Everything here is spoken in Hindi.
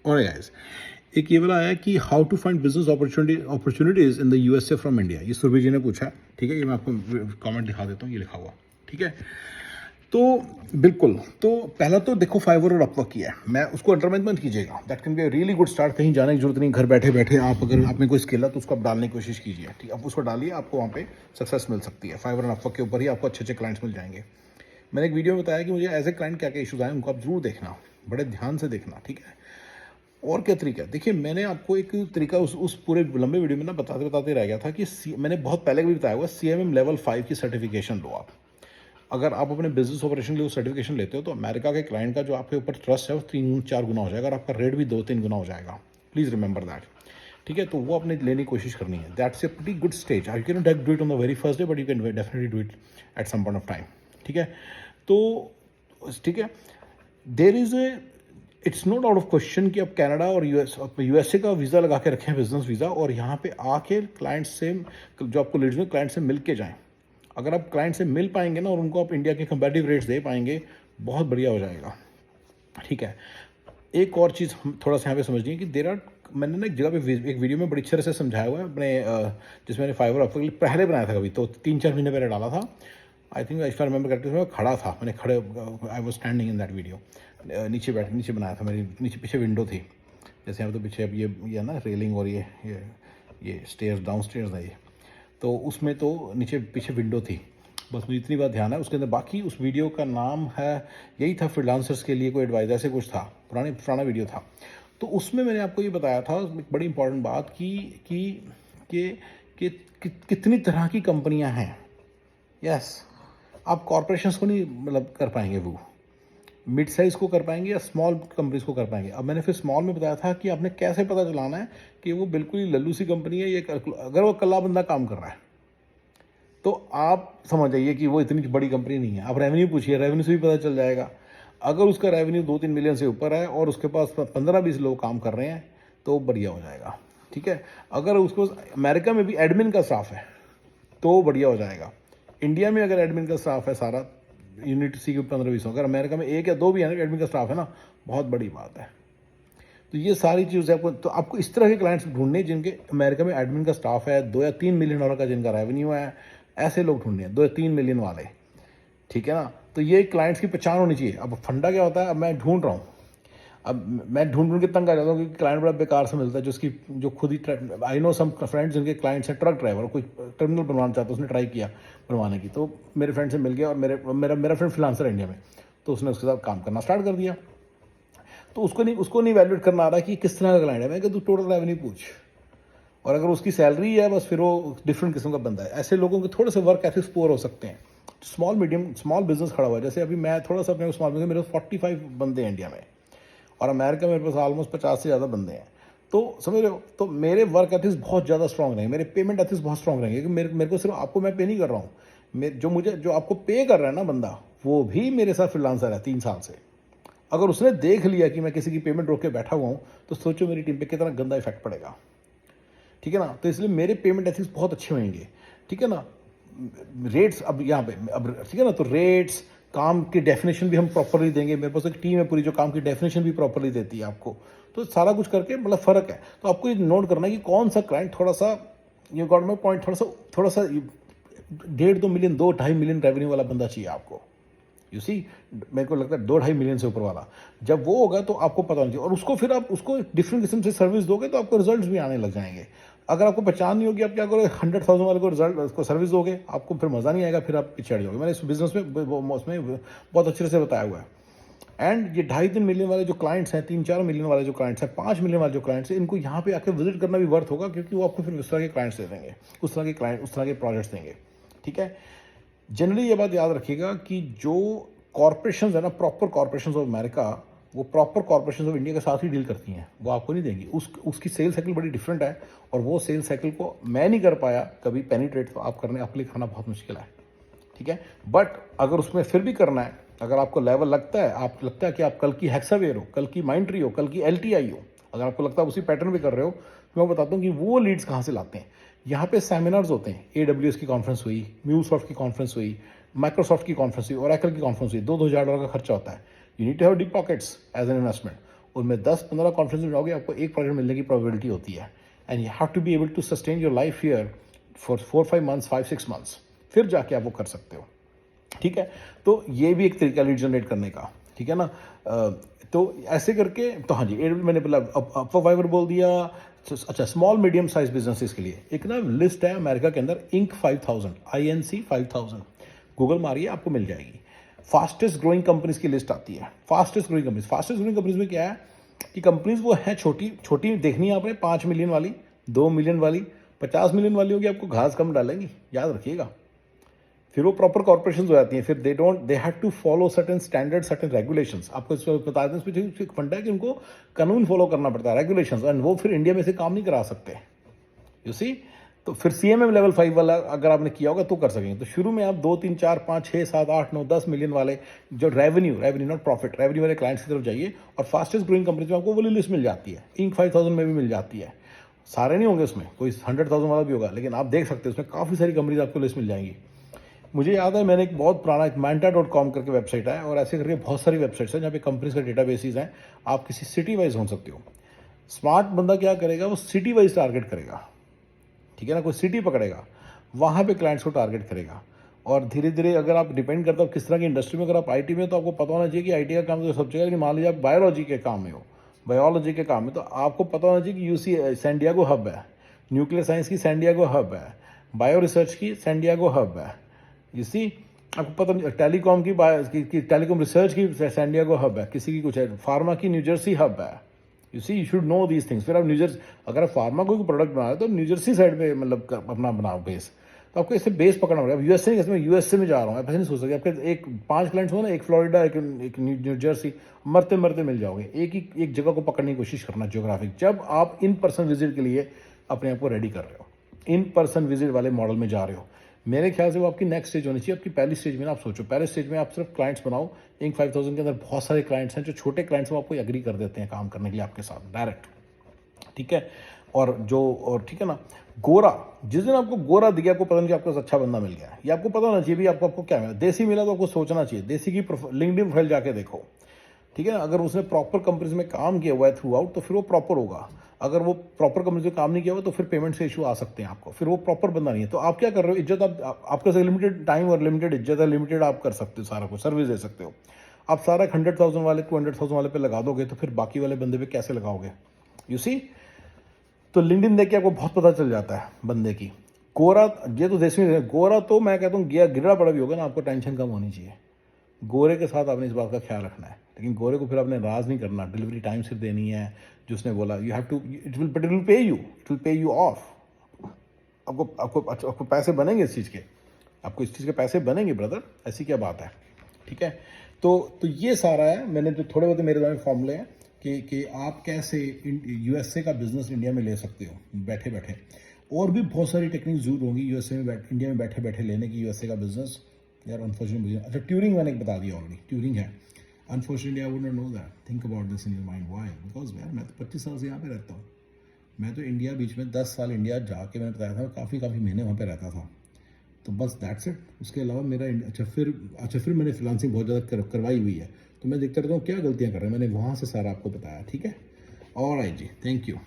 और गाइस एक ये वाला आया कि how to find business opportunities in the USA from India, ये सुरभि जी ने पूछा है। ठीक है, ये मैं आपको कमेंट दिखा देता हूँ, ये लिखा हुआ। ठीक है, तो बिल्कुल, तो पहला तो देखो फाइवर और अपवर्क किया है, मैं उसको अंडरमाइन मत कीजिएगा। That can be a really good start, कहीं जाने की जरूरत नहीं, घर बैठे बैठे आप अगर आप में कोई स्किल है तो उसको आप डालने की कोशिश कीजिए। ठीक है, आप उसको डालिए, आपको वहाँ पे सक्सेस मिल सकती है। फाइवर और अपवर्क के ऊपर ही आपको अच्छे अच्छे क्लाइंट्स मिल जाएंगे। मैंने एक वीडियो में बताया कि मुझे एज ए क्लाइंट क्या क्या इशूज़ आए, उनको आप जरूर देखना, बड़े ध्यान से देखना। ठीक है, और क्या तरीका है, देखिए मैंने आपको एक तरीका उस पूरे लंबे वीडियो में ना बताते बताते रह गया था कि मैंने बहुत पहले भी बताया हुआ, CMM लेवल 5 की सर्टिफिकेशन लो आप। अगर आप अपने बिजनेस ऑपरेशन के लिए सर्टिफिकेशन लेते हो तो अमेरिका के क्लाइंट का जो आपके ऊपर ट्रस्ट है वो 3-4 गुना हो जाएगा और आपका रेट भी 2-3 गुना हो जाएगा। Please remember that. ठीक है, तो वो आपने लेने की कोशिश करनी है। That's a pretty good stage. I can not do it on the very first day, but you can definitely do it at some point of time. ठीक है, तो ठीक है, there is a, it's not out of question कि आप कनाडा और यूएसए का वीज़ा लगा के रखें, बिजनेस वीज़ा, और यहाँ पे आके क्लाइंट से, जो आपको लीड्स में, क्लाइंट से मिल के जाएँ। अगर आप क्लाइंट से मिल पाएंगे ना और उनको आप इंडिया के कंपेटिटिव रेट्स दे पाएंगे, बहुत बढ़िया हो जाएगा। ठीक है, एक और चीज़ हम थोड़ा सा यहाँ पे समझनी है कि देर आर, मैंने ना एक जगह पे एक वीडियो में बड़ी अच्छे से समझाया हुआ है अपने, जिसमें मैंने फाइवर अपवर्क के लिए पहले बनाया था कभी, तो 3-4 महीने पहले डाला था। I think I remember correctly, मैं खड़ा था, मैंने खड़े, I was standing in that video, नीचे बनाया था, मेरी नीचे पीछे विंडो थी, जैसे यहाँ तो पीछे अब ये ना रेलिंग और ये स्टेयर्स, डाउन स्टेयर्स है ये, तो उसमें तो नीचे पीछे विंडो थी। बस मुझे इतनी बात ध्यान है उसके अंदर। बाकी उस वीडियो का नाम है, यही था, फ्रीलांसर्स के लिए कोई एडवाइस, ऐसे कुछ था, पुराना वीडियो था। तो उसमें मैंने आपको ये बताया था एक बड़ी इंपॉर्टेंट बात कि कितनी तरह की कंपनियां हैं। यस, आप कॉरपोरेशंस को नहीं मतलब कर पाएंगे, वो मिड साइज़ को कर पाएंगे या स्मॉल कंपनीज को कर पाएंगे। अब मैंने फिर स्मॉल में बताया था कि आपने कैसे पता चलाना है कि वो बिल्कुल ही लल्लू सी कंपनी है, ये अगर वो कल्ला बंदा काम कर रहा है तो आप समझ जाइए कि वो इतनी बड़ी कंपनी नहीं है। आप रेवेन्यू पूछिए, रेवेन्यू से भी पता चल जाएगा। अगर उसका रेवेन्यू 2-3 मिलियन से ऊपर है और उसके पास 15-20 लोग काम कर रहे हैं तो बढ़िया हो जाएगा। ठीक है, अगर उसको अमेरिका में भी एडमिन का स्टाफ है तो बढ़िया हो जाएगा। इंडिया में अगर एडमिन का स्टाफ है सारा, यूनिट सी के 15-20, अगर अमेरिका में 1 या 2 भी है ना एडमिन का स्टाफ है ना, बहुत बड़ी बात है। तो ये सारी चीज़ें आपको इस तरह के क्लाइंट्स ढूंढने जिनके अमेरिका में एडमिन का स्टाफ है, 2 या 3 मिलियन डॉलर का जिनका रेवेन्यू है, ऐसे लोग ढूंढने हैं, 2 या 3 मिलियन वाले। ठीक है ना, तो ये क्लाइंट्स की पहचान होनी चाहिए। अब फंडा क्या होता है, अब मैं ढूंढ रहा हूँ, अब मैं ढूंढ के तंग आ जाता हूँ क्योंकि क्लाइंट बड़ा बेकार से मिलता है, जो खुद ही, आई नो सम फ्रेंड्स जिनके क्लाइंट्स हैं ट्रक ड्राइवर, कोई टर्मिनल बनवाना चाहता है, उसने ट्राई किया बनवाने की, तो मेरे फ्रेंड से मिल गया, और मेरा फ्रेंड फ्रीलांसर है इंडिया में, तो उसने उसके साथ काम करना स्टार्ट कर दिया। तो उसको नहीं वैल्यूएट करना आ रहा कि किस तरह का क्लाइंट है। मैं कि तू टोटल रेवेन्यू पूछ, और अगर उसकी सैलरी है बस, फिर वो डिफरेंट किस्म का बंदा है। ऐसे लोगों के थोड़े से वर्क एथिक्स पुअर हो सकते हैं। स्मॉल बिजनेस खड़ा हुआ है, जैसे अभी मैं थोड़ा सा अपने स्मॉल बिजनेस, मेरे 45 बंदे हैं इंडिया में, और अमेरिका में मेरे पास ऑलमोस्ट 50 से ज़्यादा बंदे हैं। तो समझ रहे हो, तो मेरे वर्क एथिक्स बहुत ज़्यादा स्ट्रॉन्ग रहेंगे, मेरे पेमेंट एथिक्स बहुत स्ट्रॉन्ग रहेंगे, क्योंकि मेरे को सिर्फ आपको मैं पे नहीं कर रहा हूँ, जो आपको पे कर रहा है ना बंदा, वो भी मेरे साथ फ्रीलांसर है 3 साल से। अगर उसने देख लिया कि मैं किसी की पेमेंट रोक के बैठा हुआ हूँ, तो सोचो मेरी टीम पे कितना गंदा इफेक्ट पड़ेगा। ठीक है ना, तो इसलिए मेरे पेमेंट एथिक्स बहुत अच्छे होंगे। ठीक है ना, रेट्स अब यहाँ पे, अब ठीक है ना, तो रेट्स, काम की डेफिनेशन भी हम प्रॉपरली देंगे। मेरे पास एक टीम है पूरी जो काम की डेफिनेशन भी प्रॉपरली देती है आपको। तो सारा कुछ करके मतलब फ़र्क है। तो आपको ये नोट करना है कि कौन सा क्लाइंट थोड़ा सा, ये गॉट माई पॉइंट, थोड़ा सा 1.5-2 मिलियन, 2-2.5 मिलियन रेवेन्यू वाला बंदा चाहिए आपको। यू सी, मेरे को लगता है 2-2.5 मिलियन से ऊपर वाला, जब वो होगा तो आपको पता नहीं चाहिए, और उसको फिर आप उसको डिफरेंट किस्म से सर्विस दोगे तो आपको रिजल्ट्स भी आने लग जाएंगे। अगर आपको पहचान नहीं होगी, आप क्या करोगे, 100,000 वाले को रिजल्ट, उसको सर्विस दोगे, आपको फिर मज़ा नहीं आएगा, फिर आप पीछे हट जाओगे। मैंने इस बिजनेस में उसमें बहुत अच्छे से बताया हुआ है। एंड ये 2.5-3 मिलियन वाले जो क्लाइंट्स हैं, 3-4 मिलियन वाले जो क्लाइंट्स हैं, 5 मिलियन वाले जो क्लाइंट्स हैं, इनको यहाँ पे आकर विजिट करना भी वर्थ होगा, क्योंकि वो आपको फिर उस तरह के क्लाइंट्स दे देंगे, उस तरह के क्लाइंट, उस तरह के प्रोजेक्ट्स देंगे। ठीक है, जनरली ये बात याद रखिएगा कि जो कॉरपोरेशंस है ना, प्रॉपर कॉरपोरेशंस ऑफ अमेरिका, वो प्रॉपर कॉरपोरेशंस ऑफ इंडिया के साथ ही डील करती हैं, वो आपको नहीं देंगी। उसकी सेल साइकिल बड़ी डिफरेंट है, और वो सेल साइकिल को मैं नहीं कर पाया कभी पेनिट्रेट, तो आप करने, आपके लिए खाना बहुत मुश्किल है। ठीक है, बट अगर उसमें फिर भी करना है, अगर आपको लेवल लगता है कि आप कल की हेक्सावेयर हो, कल की माइंट्री हो, कल की LTI हो, अगर आपको लगता है उसी पैटर्न भी कर रहे हो, तो मैं बताता हूँ कि वो लीड्स कहाँ से लाते हैं। यहाँ पे सेमिनार्स होते हैं, AWS की कॉन्फ्रेंस हुई, म्यूसॉफ्ट की कॉन्फ्रेंस हुई, माइक्रोसॉफ्ट की कॉन्फ्रेंस हुई, ओरेकल की कॉन्फ्रेंस हुई, $2,000 का खर्चा होता है। You need to have deep pockets as an investment. उनमें 10-15 कॉन्फ्रेंस में जाओगे, आपको एक प्रोजेक्ट मिलने की प्रोबेबिलिटी होती है। And you have to be able to sustain your life here for 4-5 months, 5-6 months, फिर जाके आप वो कर सकते हो। ठीक है, तो ये भी एक तरीका लीड जनरेट करने का, ठीक है ना। तो ऐसे करके, तो हाँ जी, ये मैंने बोला, फाइवर बोल दिया। अच्छा, स्मॉल मीडियम साइज बिजनेसेस के लिए एक ना लिस्ट है अमेरिका के अंदर, इंक 5000, INC 5000, गूगल मारिए आपको मिल जाएगी। फास्टेस्ट ग्रोइंग कंपनीज की लिस्ट आती है। फास्टेस्ट ग्रोइंग कंपनीज में क्या है कि कंपनीज वो है छोटी छोटी, देखनी है आपने, 5 मिलियन वाली, 2 मिलियन वाली, 50 मिलियन वाली होगी, आपको घास कम डालेंगी, याद रखिएगा। फिर वो प्रॉपर कॉर्पोरेशन हो जाती हैं, फिर they have to follow certain standard, certain regulations. आपको इसमें बता दें, इसमें फंडा है कि उनको कानून फॉलो करना पड़ता है, रेगुलेशंस, एंड वो फिर इंडिया में से काम नहीं करा सकते, यू सी। तो फिर CMM लेवल 5 वाला अगर आपने किया होगा तो कर सकेंगे। तो शुरू में आप 2, 3, 4, 5, 6, 7, 8, 9, 10 मिलियन वाले जो रेवेन्यू नॉट प्रॉफिट, रेवेन्यू वाले क्लाइंट्स की तरफ जाइए, और फास्टेस्ट ग्रोइंग कंपनीज में आपको वो लिस्ट मिल जाती है। इंक 5000 में भी मिल जाती है। सारे नहीं होंगे उसमें, कोई 100,000 वाला भी होगा, लेकिन आप देख सकते हैं उसमें काफ़ी सारी कंपनीज आपको लिस्ट मिल जाएंगी। मुझे याद है, मैंने एक बहुत पुराना, एक manta.com करके वेबसाइट है, और ऐसे करके बहुत सारी वेबसाइट्स हैं जहाँ पे कंपनीज का डेटाबेसेस हैं। आप किसी सिटी वाइज हो सकते हो। स्मार्ट बंदा क्या करेगा, वो सिटी वाइज टारगेट करेगा, ठीक है ना। कोई सिटी पकड़ेगा, वहाँ पे क्लाइंट्स को टारगेट करेगा, और धीरे धीरे, अगर आप डिपेंड करता हो किस तरह की इंडस्ट्री में, अगर आप IT में हो तो आपको पता होना चाहिए कि IT का काम तो सब जगह, लेकिन मान लीजिए आप बायोलॉजी के काम में हो, बायोलॉजी के काम में, तो आपको पता होना चाहिए कि UC सैन डिएगो हब है, न्यूक्लियर साइंस की सैन डिएगो हब है, बायो रिसर्च की सैन डिएगो हब है, इसी आपको पता, टेलीकॉम की टेलीकॉम रिसर्च की सैन डिएगो हब है, किसी की कुछ है, फार्मा की न्यूजर्सी हब है। You see, you should know these things. फिर आप न्यूजर्सी, अगर आप फार्मा कोई प्रोडक्ट बना रहे हो तो न्यूजर्सी साइड पे मतलब अपना बनाओ बेस, तो आपको इससे बेस पकड़ना पड़ेगा। USA नहीं, मैं USA में जा रहा हूँ, ऐसे नहीं सोच सकते। आपके एक 5 क्लाइंट्स हो ना, एक फ्लोरिडा, एक न्यूजर्सी, मरते मरते मिल जाओगे। एक जगह को पकड़ने की कोशिश करना ज्योग्राफिक, जब आप इन पर्सन विजिट के लिए अपने आप को रेडी कर रहे हो, इन पर्सन विजिट वाले मॉडल में जा रहे हो। मेरे ख्याल से वो आपकी नेक्स्ट स्टेज होनी चाहिए। आपकी पहली स्टेज में ना, आप सोचो, पहले स्टेज में आप सिर्फ क्लाइंट्स बनाओ। इंक 5000 के अंदर बहुत सारे क्लाइंट्स हैं, जो छोटे क्लाइंट्स वो आपको एग्री कर देते हैं काम करने के लिए आपके साथ डायरेक्ट, ठीक है। और ठीक है ना, गोरा, जिस दिन आपको गोरा दिया, आपको पता नहीं कि आपको अच्छा बंदा मिल गया, ये आपको पता होना चाहिए भी आपको क्या मिला। देसी मिला तो आपको सोचना चाहिए, देसी की लिंक्डइन प्रोफाइल जाके देखो, ठीक है ना। अगर उसने प्रॉपर कंपनीज में काम किया हुआ है थ्रू आउट, तो फिर वो प्रॉपर होगा। अगर वो प्रॉपर कंपनी में काम नहीं किया हुआ, तो फिर पेमेंट से इशू आ सकते हैं आपको, फिर वो प्रॉपर बंदा नहीं है। तो आप क्या कर रहे हो, इज्जत आपका लिमिटेड टाइम और लिमिटेड इज्जत है, लिमिटेड आप कर सकते हो, सारा कुछ सर्विस दे सकते हो। आप सारा 100,000 वाले 200,000 वाले पे लगा दोगे, तो फिर बाकी वाले बंदे पे कैसे लगाओगे, यू सी। तो लिंक्डइन देख के आपको बहुत पता चल जाता है बंदे की। गोरा, ये तो देश में गोरा, तो मैं कहता हूँ गिरा पड़ा भी होगा ना, आपको टेंशन कम होनी चाहिए। गोरे के साथ आपने इस बात का ख्याल रखना है, लेकिन गोरे को फिर आपने नाराज नहीं करना, डिलीवरी टाइम सिर्फ देनी है जो उसने बोला। You have to, it will pay you off. आपको पैसे बनेंगे इस चीज़ के, आपको इस चीज़ के पैसे बनेंगे ब्रदर, ऐसी क्या बात है, ठीक है। तो ये सारा है, मैंने जो थोड़े बहुत मेरे में फॉर्मूले हैं कि आप कैसे USA का बिजनेस इंडिया में ले सकते हो बैठे बैठे। और भी बहुत सारी टेक्निक जरूर होंगी इंडिया में बैठे बैठे लेने की USA का बिजनेस। यार अनफॉर्चुनेटली, अच्छा ट्यूरिंग मैंने बता दिया ऑलरेडी, ट्यूरिंग है। Unfortunately I would not know that, think about this in your mind, why, because यार मैं तो 25 साल से यहाँ पे रहता हूँ। मैं तो इंडिया बीच में 10 साल इंडिया जाके, मैंने बताया था, काफ़ी महीने वहाँ पे रहता था। तो बस दैट्स इट। उसके अलावा मेरा अच्छा फिर मैंने फ्रीलांसिंग बहुत ज़्यादा करवाई हुई है, तो मैं देखता रहता हूँ क्या गलतियाँ कर रहे हैं, मैंने वहाँ से सारा आपको बताया, ठीक है। ऑलराइट जी, थैंक यू।